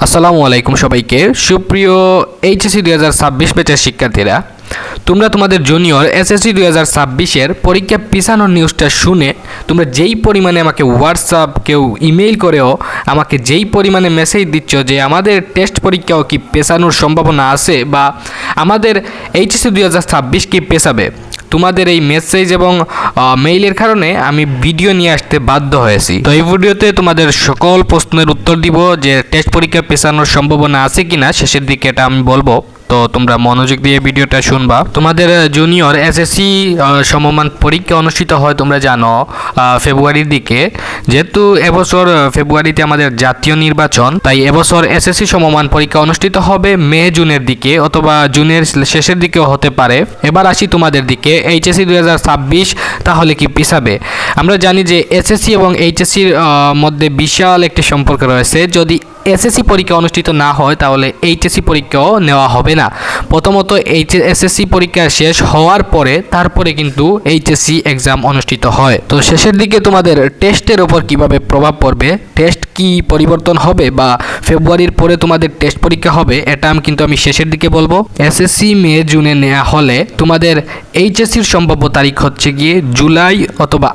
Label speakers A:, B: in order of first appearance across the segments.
A: আসসালামু আলাইকুম সবাইকে। সুপ্রিয় এইচএসসি 2026 ব্যাচের শিক্ষার্থীরা, তোমরা তোমাদের জুনিয়র এসএসসি 2026-এর পরীক্ষা পিছানোর নিউজটা শুনে তোমরা যেই পরিমাণে আমাকে হোয়াটসঅ্যাপ, কেউ ইমেইল করেও আমাকে যেই পরিমাণে মেসেজ দিচ্ছ যে আমাদের টেস্ট পরীক্ষাও কি পেছানোর সম্ভাবনা আছে বা আমাদের এইচএসসি 2026 কি পেছাবে, তোমাদের এই মেসেজ এবং মেইলের কারণে আমি ভিডিও নিয়ে আসতে বাধ্য হয়েছি। তো এই ভিডিওতে তোমাদের সকল প্রশ্নের উত্তর দিব যে টেস্ট পরীক্ষা পেছানোর সম্ভাবনা আছে কিনা, শেষের দিকে এটা আমি বলবো। তো তোমরা মনোযোগ দিয়ে ভিডিওটা শুনবা। তোমাদের জুনিয়র এসএসসি সমমান পরীক্ষা অনুষ্ঠিত হয় তোমরা জানো ফেব্রুয়ারির দিকে। যেহেতু এবছর ফেব্রুয়ারিতে আমাদের জাতীয় নির্বাচন, তাই এবছর এসএসসি সমমান পরীক্ষা অনুষ্ঠিত হবে মে জুনের দিকে অথবা জুনের শেষের দিকেও হতে পারে। এবার আসি তোমাদের দিকে, এইচএসসি 2026 তাহলে কি পিছাবে? আমরা জানি যে এসএসসি এবং এইচএসসির মধ্যে বিশাল একটি সম্পর্ক রয়েছে। যদি এসএসসি পরীক্ষা অনুষ্ঠিত না হয় তাহলে এইচএসসি পরীক্ষাও নেওয়া হবে না। প্রথমত এসএসসি পরীক্ষা শেষ হওয়ার পরে তারপরে কিন্তু এইচএসসি এক্সাম অনুষ্ঠিত হয়। তো শেষের দিকে তোমাদের টেস্টের ওপর কিভাবে প্রভাব পড়বে, টেস্ট কি পরিবর্তন হবে বা ফেব্রুয়ারির পরে তোমাদের টেস্ট পরীক্ষা হবে, এটা আমি শেষের দিকে বলবো। এসএসসি মে জুনে নেওয়া হলে তোমাদের এইচএসসির সম্ভাব্য তারিখ হচ্ছে গিয়ে জুলাই অথবা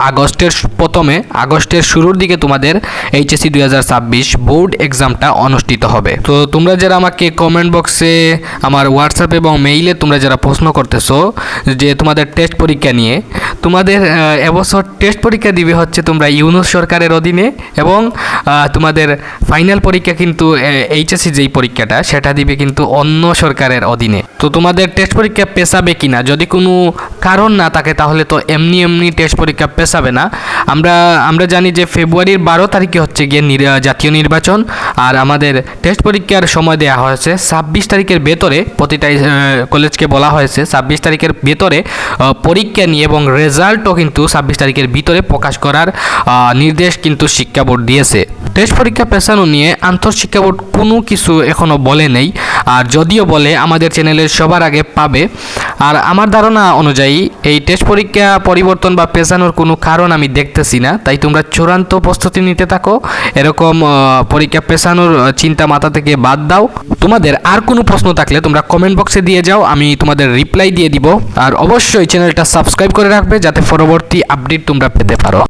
A: আগস্টের শুরুর দিকে তোমাদের এইচএসসি 2026 বোর্ড এক্সাম অনুষ্ঠিত হবে। তো তোমরা যারা আমাকে কমেন্ট বক্সে, আমার হোয়াটসঅ্যাপ এবং মেইলে তোমরা যারা প্রশ্ন করতেছো যে তোমাদের টেস্ট পরীক্ষা নিয়ে, তোমাদের এবছর টেস্ট পরীক্ষা দিবে হচ্ছে তোমরা ইউনূস সরকারের অধীনে এবং তোমাদের ফাইনাল পরীক্ষা কিন্তু এইচএসসি যেই পরীক্ষাটা সেটা দিবে কিন্তু অন্য সরকারের অধীনে। তো তোমাদের টেস্ট পরীক্ষা পেছাবে কিনা, যদি কোনো কারণ না থাকে তাহলে তো এমনি টেস্ট পরীক্ষা পেছাবে না। আমরা জানি যে ফেব্রুয়ারির 12 তারিখে হচ্ছে গিয়ে জাতীয় নির্বাচন, আর আমাদের টেস্ট পরীক্ষার সময় দেওয়া হয়েছে 26 তারিখের ভেতরে। প্রতিটা কলেজকে বলা হয়েছে 26 তারিখের ভেতরে পরীক্ষা নিয়ে এবং রেজাল্টও কিন্তু 26 তারিখের ভিতরে প্রকাশ করার নির্দেশ কিন্তু শিক্ষা বোর্ড দিয়েছে। টেস্ট পরীক্ষা পেছানো নিয়ে আন্তঃশিক্ষা বোর্ড কোনো কিছু এখনও বলে নেই, আর যদিও বলে আমাদের চ্যানেলের সবার আগে পাবে। আর আমার ধারণা অনুযায়ী এই টেস্ট পরীক্ষা পরিবর্তন বা পেছানোর কোনো কারণ আমি দেখতেছি না। তাই তোমরা চূড়ান্ত প্রস্তুতি নিতে থাকো, এরকম পরীক্ষা পেছানোর চিন্তা মাথা থেকে বাদ দাও। তোমাদের আর কোনো প্রশ্ন থাকলে তোমরা কমেন্ট বক্সে দিয়ে যাও, আমি তোমাদের রিপ্লাই দিয়ে দিব। আর অবশ্যই চ্যানেলটা সাবস্ক্রাইব করে রাখবে যাতে পরবর্তী আপডেট তোমরা পেতে পারো।